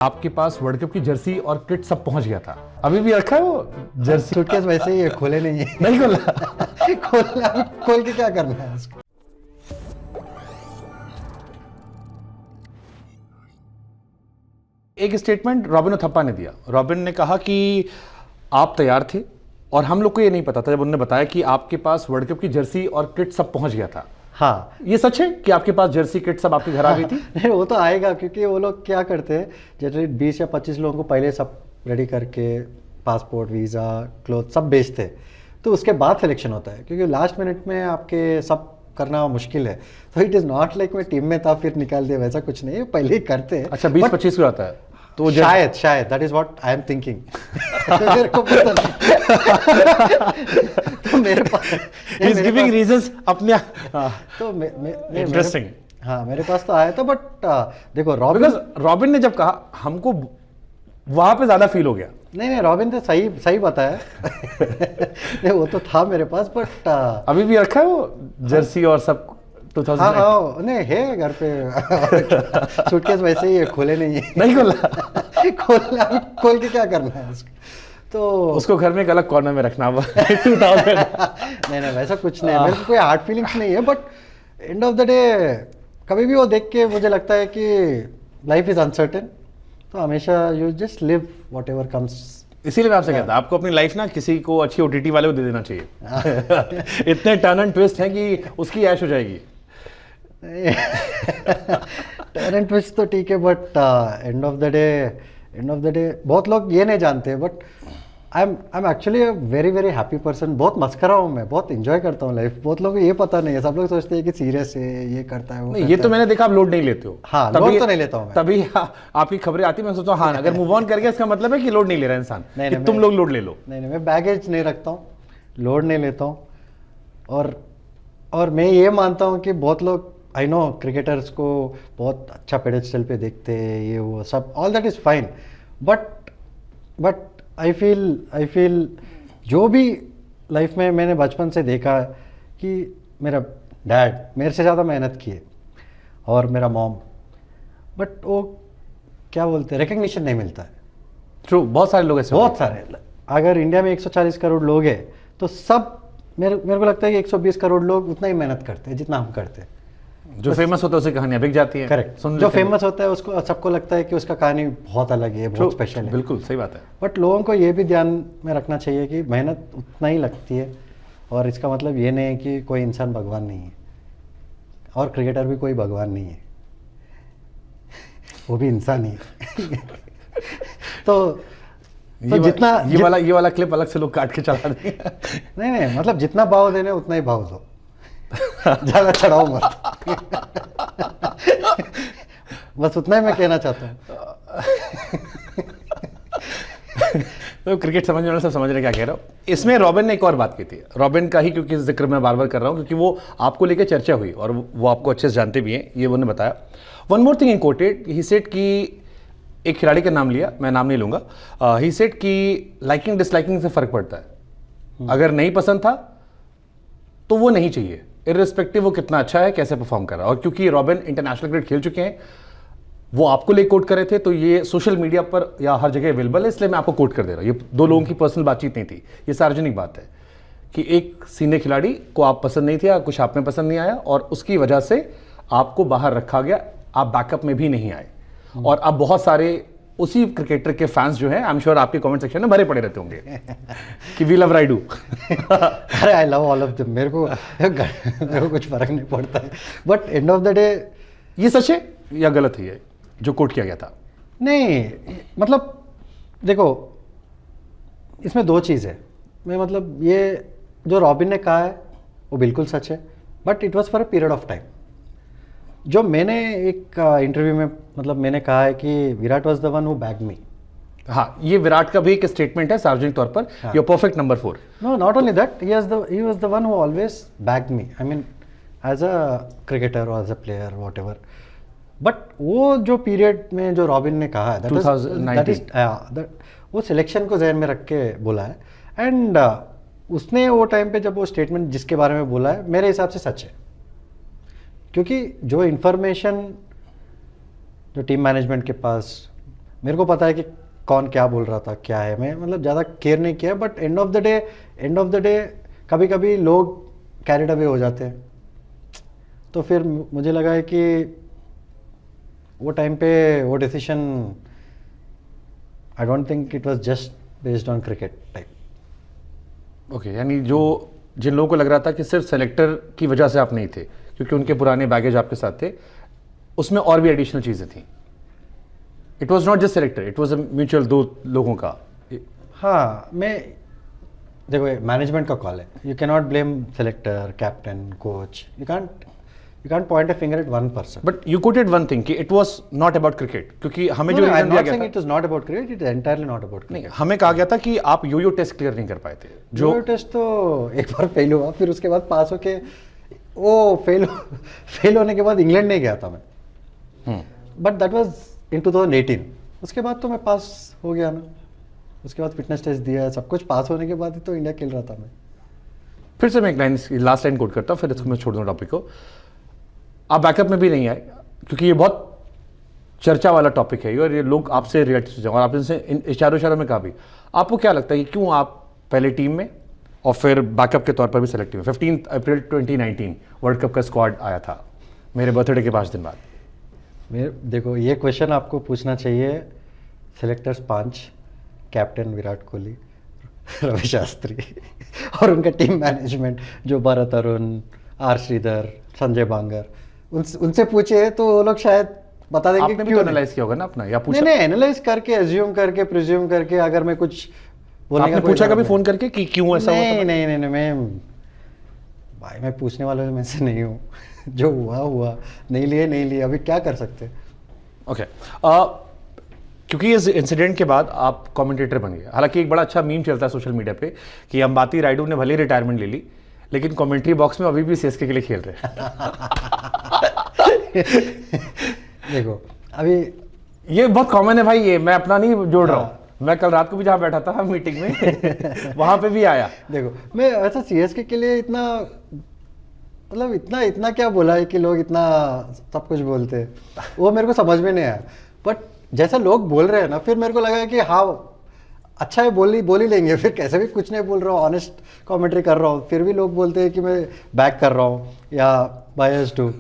आपके पास world cup की Jersey और किट सब पहुंच गया था, अभी भी रखा है वो जर्सी? सूटकेस वैसे ही है, खोले नहीं है। नहीं खोला? खोल के क्या करना है उसको? एक स्टेटमेंट रॉबिन थप्पा ने दिया। रॉबिन ने कहा कि आप तैयार थे और हम लोग को ये नहीं पता था जब उन्होंने बताया कि आपके पास वर्ल्ड कप की जर्सी और किट सब पहुंच गया था। हाँ, ये सच है कि आपके पास जर्सी किट सब आपके घर आ गई थी? नहीं वो तो आएगा, क्योंकि वो लोग क्या करते हैं, जैसे 20 या 25 लोगों को पहले सब रेडी करके पासपोर्ट, वीज़ा, क्लोथ सब भेजते हैं, तो उसके बाद सिलेक्शन होता है, क्योंकि लास्ट मिनट में आपके सब करना मुश्किल है। तो इट इज़ नॉट लाइक मैं टीम में था फिर निकाल दिया, वैसा कुछ नहीं है, पहले ही करते हैं। अच्छा, 20-25 को आता है तो शायद that is what I am thinking. मेरे को पता नहीं। तो मेरे पास He's giving reasons अपने। तो इंटरेस्टिंग। हाँ, मेरे पास तो आया था, बट देखो रॉबिन ने जब कहा हमको वहां पे ज्यादा फील हो गया। नहीं, रॉबिन तो सही बताया। नहीं, वो तो था मेरे पास, बट अभी भी रखा है वो जर्सी और सब 2000? हाँ, नहीं है घर पे। सूटकेस वैसे ही है, खोले नहीं है। नहीं खोला? खोल के क्या करना है उसको? तो उसको घर में एक अलग कॉर्नर में रखना हुआ। 2000। नहीं, वैसा कुछ नहीं है, मेरे को कोई हार्ड फीलिंग्स नहीं है, but end of the day कभी भी वो देख के मुझे लगता है कि लाइफ इज अनसर्टेन, तो हमेशा you just live whatever comes. इसीलिए मैं आपसे कहता हूं, आपको अपनी लाइफ ना किसी को अच्छी ओटीटी वाले को दे देना चाहिए। इतने टर्न एंड ट्विस्ट हैं कि उसकी ऐश हो जाएगी। टर्न एंड ट्विस्ट तो ठीक है, but end of the day बहुत लोग ये नहीं जानते, but I am actually a very very happy person. बहुत मस्करा हूँ मैं, बहुत इंजॉय करता हूँ लाइफ। बहुत लोगों को ये पता नहीं है, सब लोग सोचते हैं कि सीरियस है, ये करता है वो नहीं, ये तो मैंने देखा आप लोड नहीं लेते हो। हाँ, लोड तो नहीं लेता हूँ मैं। तभी आपकी खबरें आती, मैं सोचता हूँ हाँ अगर मूव ऑन कर गया इसका मतलब है कि लोड नहीं ले रहा इंसान। नहीं, तुम लोग लोड ले लो। नहीं, मैं बैगेज नहीं रखता हूँ, लोड नहीं लेता हूँ। और मैं ये मानता हूँ कि बहुत लोग, आई नो, क्रिकेटर्स को बहुत अच्छा पेडेस्टल पे देखते हैं, ये वो सब, all that is fine, but I feel जो भी लाइफ में मैंने बचपन से देखा है कि मेरा डैड मेरे से ज़्यादा मेहनत किए और मेरा मॉम, बट वो क्या बोलते हैं, रिकग्निशन नहीं मिलता है। ट्रू, बहुत सारे लोग ऐसे, बहुत सारे। अगर इंडिया में 140 करोड़ लोग हैं तो सब, मेरे को लगता है कि 120 करोड़ लोग उतना ही मेहनत करते हैं जितना हम करते हैं। जो फेमस होता है उसे कहानियां बिक जाती हैं। करेक्ट, जो फेमस होता है उसको सबको लगता है कि उसका कहानी बहुत अलग है, बहुत स्पेशल है। बिल्कुल सही बात है। बट लोगों को ये भी ध्यान में रखना चाहिए कि मेहनत उतना ही लगती है, और इसका मतलब ये नहीं है कि कोई इंसान भगवान नहीं है, और क्रिकेटर भी कोई भगवान नहीं है, वो भी इंसान ही है। तो जितना ये वाला क्लिप अलग से लोग काट के चला देंगे। नहीं, मतलब जितना भाव देने उतना ही भाव दो, ज्यादा चढ़ाओ मत। बस उतना ही मैं कहना चाहता हूँ। तो क्रिकेट समझने वाले सब समझ रहे क्या कह रहा हूँ। इसमें रॉबिन ने एक और बात की थी, रॉबिन का ही क्योंकि जिक्र मैं बार बार कर रहा हूँ क्योंकि वो आपको लेकर चर्चा हुई और वो आपको अच्छे से जानते भी हैं, ये उन्होंने बताया। One more thing in coated, he said कि एक खिलाड़ी का नाम लिया, मैं नाम नहीं लूंगा, ही सेड कि लाइकिंग डिसलाइकिंग से फर्क पड़ता है। अगर नहीं पसंद था तो वो नहीं चाहिए, इर्रिस्पेक्टिव वो कितना अच्छा है, कैसे परफॉर्म कर रहा है। और क्योंकि रॉबिन इंटरनेशनल क्रिकेट खेल चुके हैं, वो आपको ले कोट कर रहे थे, तो ये सोशल मीडिया पर या हर जगह अवेलेबल है, इसलिए मैं आपको कोट कर दे रहा हूँ। ये दो लोगों की पर्सनल बातचीत नहीं थी, ये सार्वजनिक बात है कि एक सीनियर खिलाड़ी को आप पसंद नहीं थे या कुछ आप में पसंद नहीं आया और उसकी वजह से आपको बाहर रखा गया, आप बैकअप में भी नहीं आए। और अब बहुत सारे उसी क्रिकेटर के फैंस जो हैं, आई एम श्योर आपके कमेंट सेक्शन में भरे पड़े रहते होंगे कि वी लव राइडू। अरे I love all of them, मेरे को कुछ फर्क नहीं पड़ता है, but end of the day ये सच है या गलत है ये जो कोट किया गया था? नहीं, मतलब देखो, इसमें दो चीज़ है। मैं मतलब ये जो रॉबिन ने कहा है वो बिल्कुल सच है, but it was for a period of time. जो मैंने एक इंटरव्यू में मतलब मैंने कहा है कि Virat was the one who backed me. हाँ, ये विराट का भी एक स्टेटमेंट है सार्वजनिक तौर पर, your perfect number 4। No, not only that, he was the one who always backed me, I mean as a cricketer और as a player whatever. But वो जो पीरियड में जो रॉबिन ने कहा है, दैट इज वो सिलेक्शन को जहन में रख के बोला है, एंड उसने वो टाइम पे जब वो स्टेटमेंट जिसके बारे में बोला है, मेरे हिसाब से सच है। क्योंकि जो इन्फॉर्मेशन जो टीम मैनेजमेंट के पास, मेरे को पता है कि कौन क्या बोल रहा था क्या है, मैं मतलब ज़्यादा केयर नहीं किया, but end of the day कभी कभी लोग कैरिड अवे हो जाते हैं, तो फिर मुझे लगा है कि वो टाइम पे वो decision I don't think it was just based on cricket type. Okay, यानी जो जिन लोगों को लग रहा था कि सिर्फ सेलेक्टर की वजह से आप नहीं थे क्योंकि उनके पुराने बैगेज आपके साथ थे, उसमें और भी एडिशनल चीज़ें थी। It was not just selector, it was a mutual, दो लोगों का। हाँ, मैं देखो मैनेजमेंट का कॉल है, you can not blame selector, captain, coach, you can't point a finger at one person. But you quoted one thing कि it was not about cricket, क्योंकि हमें जो रीजन दिया गया था, it was not about cricket, it is entirely not about cricket. नहीं, हमें कहा गया था कि आप यो टेस्ट क्लियर नहीं कर पाए थे। जो टेस्ट तो एक बार फेल हुआ, फिर उसके बाद पास होके वो फेल होने के बाद इंग्लैंड नहीं गया था मैं, बट दैट वाज इन 2018। उसके बाद तो मैं पास हो गया ना, उसके बाद फिटनेस टेस्ट दिया, सब कुछ पास होने के बाद ही तो इंडिया खेल रहा था मैं। फिर से मैं एक लाइन, लास्ट लाइन कोट करता हूँ, फिर इसको मैं छोड़ दूँ टॉपिक को। आप बैकअप में भी नहीं आए क्योंकि ये बहुत चर्चा वाला टॉपिक है और ये लोग आपसे रिलेट हो जाए, और आपने इनसे इशारों में कहा भी। आपको क्या लगता है कि क्यों आप पहले टीम में और फिर बैकअप के तौर पर भी सेलेक्ट हुए? 15 अप्रैल 2019 वर्ल्ड कप का स्क्वाड आया था मेरे बर्थडे के 5 दिन बाद। देखो, ये क्वेश्चन आपको पूछना चाहिए सेलेक्टर्स 5, कैप्टन विराट कोहली, रवि शास्त्री और उनका टीम मैनेजमेंट जो भरत अरुण, आर श्रीधर, संजय बांगर, उनसे पूछे तो वो लोग शायद बता देंगे। आपने भी तो एनालाइज किया होगा ना अपना, या पूछा? नहीं, एनालाइज करके, एज्यूम करके, प्रिज्यूम करके, अगर मैं कुछ बोलने आपने का कोई पूछा कभी मतलब फोन करके कि क्यों ऐसा हुआ था? नहीं, मैं पूछने वालों में से नहीं हूँ। जो हुआ, नहीं लिए, अभी क्या कर सकते। ओके, क्योंकि इस इंसिडेंट के बाद आप कमेंटेटर बन गए। हालांकि एक बड़ा अच्छा मीम चलता है सोशल मीडिया पे कि अंबाती रायडू ने भले रिटायरमेंट ले ली, लेकिन कमेंट्री बॉक्स में अभी भी सीएसके के लिए खेल रहे हैं। देखो, अभी ये बहुत कॉमन है भाई, ये मैं अपना नहीं जोड़ रहा हूँ। मैं कल रात को भी जहाँ बैठा था मीटिंग में वहां पे भी आया। देखो, मैं ऐसा सीएसके के लिए इतना मतलब इतना क्या बोला है कि लोग इतना सब कुछ बोलते हैं, वो मेरे को समझ में नहीं आया। बट जैसा लोग बोल रहे हैं ना, फिर मेरे को लगा कि हाँ अच्छा है, बोल ही लेंगे। फिर कैसे भी कुछ नहीं बोल रहा हूँ, ऑनेस्ट कमेंट्री कर रहा हूँ, फिर भी लोग बोलते हैं कि मैं बैक कर रहा हूँ या बायस्ड हूँ,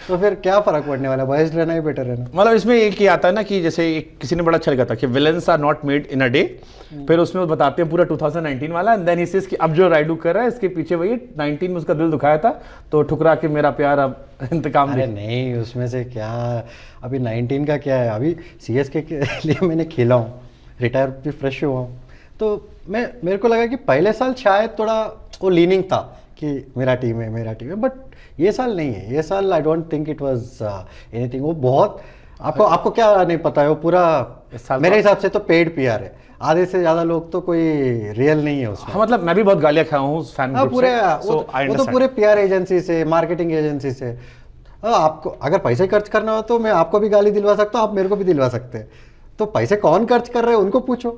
तो फिर क्या फर्क पड़ने वाला, बायस्ड रहना ही बेटर है ना। मतलब इसमें एक ही आता है ना कि जैसे किसी ने बड़ा अच्छा लिखा था कि villains are not made in a day, फिर उसमें वो बताते हैं पूरा 2019 वाला, एंड देन ही सेज कि अब जो राइडू कर रहा है इसके पीछे वही 19 में उसका दिल दुखाया था तो ठुकरा के मेरा प्यार अब इंतकाम अरे नहीं, उसमें से क्या, अभी 19 का क्या है, अभी सीएसके के लिए मैंने खेला हूँ, रिटायर भी फ्रेश हुआ हूँ, तो मेरे को लगा कि पहले साल शायद थोड़ा वो लीनिंग था कि मेरा टीम है, बट ये साल नहीं है। ये साल I don't think it was anything. वो बहुत आपको क्या नहीं पता है, वो पूरा मेरे हिसाब से तो पेड पीआर है। आधे से ज्यादा लोग तो कोई रियल नहीं है उसमें। हाँ, मतलब मैं भी बहुत गालियां खाया हूँ फैन ग्रुप पूरे से, वो तो पूरे पीआर एजेंसी से, मार्केटिंग एजेंसी से। आपको अगर पैसे खर्च करना हो तो मैं आपको भी गाली दिलवा सकता हूँ, आप मेरे को भी दिलवा सकते हैं। तो पैसे कौन खर्च कर रहे हैं उनको पूछो।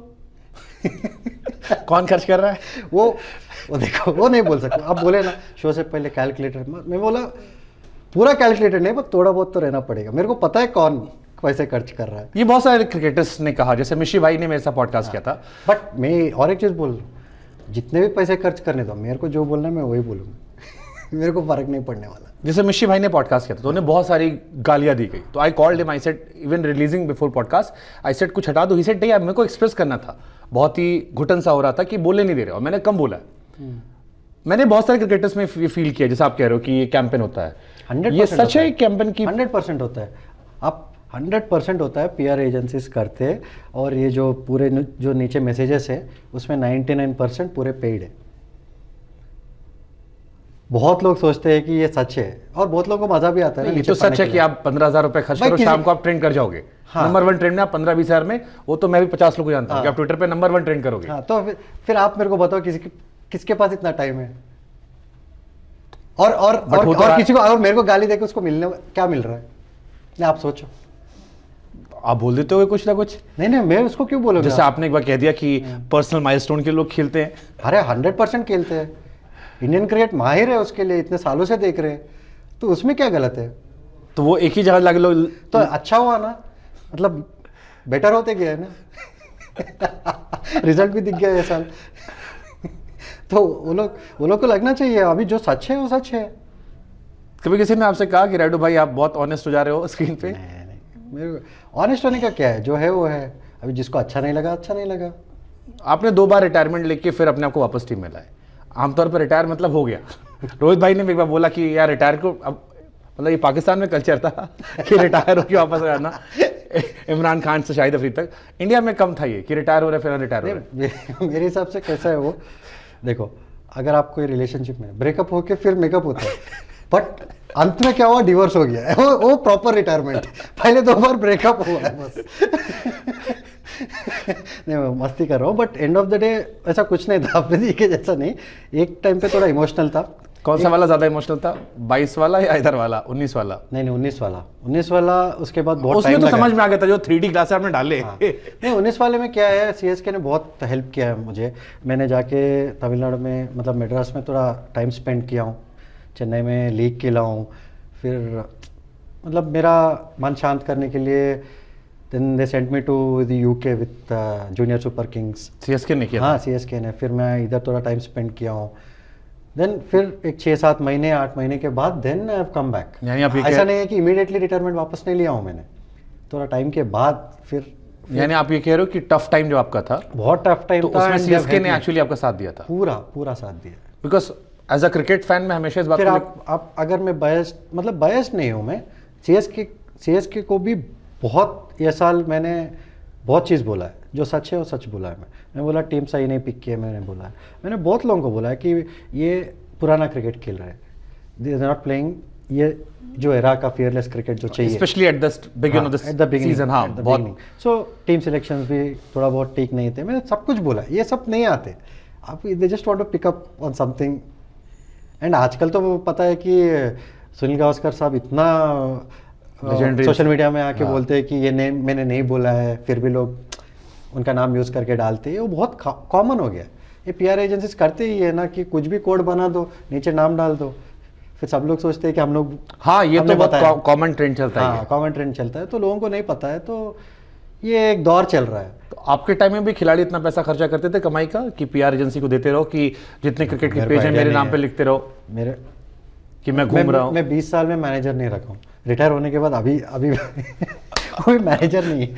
कौन खर्च कर रहा है वो देखो, वो नहीं बोल सकते। आप बोले ना शो से पहले कैलकुलेटर, मैं बोला पूरा कैलकुलेटर नहीं, पर थोड़ा बहुत तो रहना पड़ेगा। मेरे को पता है कौन पैसे खर्च कर रहा है। ये बहुत सारे क्रिकेटर्स ने कहा, जैसे मिशी भाई ने मेरे साथ पॉडकास्ट किया था। बट मैं और एक चीज़ बोल रहा हूँ, जितने भी पैसे खर्च करने दो, मेरे को जो बोलना है मैं वही बोलूँगा। मेरे को फर्क नहीं पड़ने वाला। जैसे मिशी भाई ने पॉडकास्ट किया था तो उन्हें बहुत सारी गालियां दी गई, तो I called him, I said even releasing before podcast, I said कुछ हटा दो। ही सेड नहीं, मेरे को एक्सप्रेस करना था, बहुत ही घुटन सा हो रहा था कि बोलने नहीं दे रहे, और मैंने कम बोला है। मैंने बहुत सारे क्रिकेटर्स में ये फील किया, जैसे आप कह रहे हो कि ये कैंपेन होता है, 100% ये सच है कैंपेन की? 100% होता है। आप 100% होता है, पीआर एजेंसीज करते हैं, और ये जो पूरे जो नीचे मैसेजेस है उसमें 99% पूरे पेड है। बहुत लोग सोचते हैं कि ये सच है, और बहुत लोगों को मजा भी आता है ना। ये तो सच है कि आप 15,000 रुपए खर्च करो, शाम को आप ट्रेंड कर जाओगे। हाँ। नंबर 1 ट्रेंड में आप 15-20 हज़ार में, वो तो मैं भी 50 लोग को जानता हूँ कि आप ट्विटर पे नंबर 1 ट्रेंड करोगे। हाँ, तो फिर आप मेरे को बताओ किसके पास इतना टाइम है, और किसी को, अगर मेरे को गाली देके उसको मिलने क्या मिल रहा है? नहीं, आप सोचो। आप बोल देते हो कुछ ना कुछ। नहीं, मैं उसको क्यों बोलूँगा? जैसे आपने एक बार कह दिया कि पर्सनल माइलस्टोन के लोग खेलते हैं। अरे 100% खेलते हैं। इंडियन क्रिकेट माहिर है उसके लिए, इतने सालों से देख रहे हैं, तो उसमें क्या गलत है? तो वो एक ही जगह लगे लोग, तो अच्छा हुआ ना, मतलब बेटर होते गए ना। रिजल्ट भी दिख गया ये साल। तो वो लोग को लगना चाहिए अभी जो सच है वो सच है। कभी किसी ने आपसे कहा कि राइडू भाई आप बहुत ऑनेस्ट हो जा रहे हो स्क्रीन पे? नहीं, मेरे को ऑनेस्ट होने का क्या है, जो है वो है। अभी जिसको अच्छा नहीं लगा अच्छा नहीं लगा। आपने 2 बार रिटायरमेंट लेके फिर अपने आप को वापस टीम में लाए। आमतौर पर रिटायर मतलब हो गया। रोहित भाई ने भी एक बार बोला कि यार रिटायर को अब मतलब ये पाकिस्तान में कल्चर था कि रिटायर होकर वापस आ जाना। इमरान खान से शाहिद अफरीदी तक। इंडिया में कम था ये कि रिटायर हो रहे फिर रिटायर हो रहे। मेरे हिसाब से कैसा है वो, देखो अगर आप कोई रिलेशनशिप में ब्रेकअप होके फिर मेकअप होता है, बट अंत में क्या हुआ, डिवोर्स हो गया है, वो प्रॉपर रिटायरमेंट। पहले 2 बार ब्रेकअप हुआ है बस। नहीं मैं मस्ती कर रहा हूँ, but end of the day ऐसा कुछ नहीं था अपने के जैसा नहीं। एक टाइम पे थोड़ा इमोशनल था। कौन सा वाला ज्यादा इमोशनल था, 22 वाला या इधर वाला 19 वाला? नहीं 19 वाला उसके बाद बहुत उसमें टाइम तो लगा। समझ में आ गया था जो 3D ग्लासेस आपने डाले। हाँ। नहीं 19 वाले में क्या है, सीएसके ने बहुत हेल्प किया है मुझे। मैंने जाके तमिलनाडु में मतलब मद्रास में थोड़ा टाइम स्पेंड किया हूँ, चेन्नई में लीग खेला हूँ, फिर मतलब मेरा मन शांत करने के लिए then they sent me to the UK with Junior Super Kings. CSK ने किया हाँ सीएसके ने, फिर मैं इधर थोड़ा टाइम स्पेंड किया हूँ। देन फिर एक 6-7 महीने 8 महीने के बाद then I have come back. यानी आप ये ऐसा नहीं है कि इमीडिएटली रिटायरमेंट वापस नहीं लिया हूँ मैंने, थोड़ा टाइम के बाद फिर यानी आप ये कह रहे हो कि टफ टाइम जो आपका था बहुत टफ टाइम तो था। उसमें and सीएसके they've ने helped me। एक्चुअली आपका साथ दिया था? पूरा साथ दिया। Because as a cricket fan मैं हमेशा इस बात फिर को आप अगर मैं बायस्ड मतलब बायस्ड नहीं हूँ मैं, सीएसके को भी बहुत ये साल मैंने बहुत चीज़ बोला है, जो सच है वो सच बोला है। मैं बोला टीम सही नहीं पिक की है, मैंने बोला है। मैंने बहुत लोगों को बोला है कि ये पुराना क्रिकेट खेल रहे हैं, दे आर नॉट प्लेइंग ये जो एरा का फियरलेस क्रिकेट जो चाहिए, specially at the beginning of the season. हाँ बहुत। सो टीम सिलेक्शंस भी थोड़ा बहुत ठीक नहीं थे, मैंने सब कुछ बोला, ये सब नहीं आते आप, they just want to pick up on something. And आजकल तो वो पता है कि सुनील गावस्कर साहब इतना सोशल मीडिया में आके बोलते हैं कि ये मैंने नहीं बोला है, फिर भी लोग उनका नाम यूज़ करके डालते हैं, वो बहुत कॉमन हो गया। ये पीआर एजेंसीज करते ही है ना कि कुछ भी कोड बना दो, नीचे नाम डाल दो, फिर सब लोग सोचते हैं कि हम लोग। हाँ ये तो बहुत कॉमन ट्रेंड चलता है। हाँ कॉमन ट्रेंड चलता है, तो लोगों को नहीं पता है, तो ये एक दौर चल रहा है। तो आपके टाइम में भी खिलाड़ी इतना पैसा खर्चा करते थे कमाई का कि पीआर एजेंसी को देते रहो कि जितने क्रिकेट के पेज है मेरे नाम पे लिखते रहो मेरे कि मैं घूम रहा हूँ? मैं 20 साल में मैनेजर नहीं रखा हूँ, रिटायर होने के बाद अभी मैनेजर नहीं है,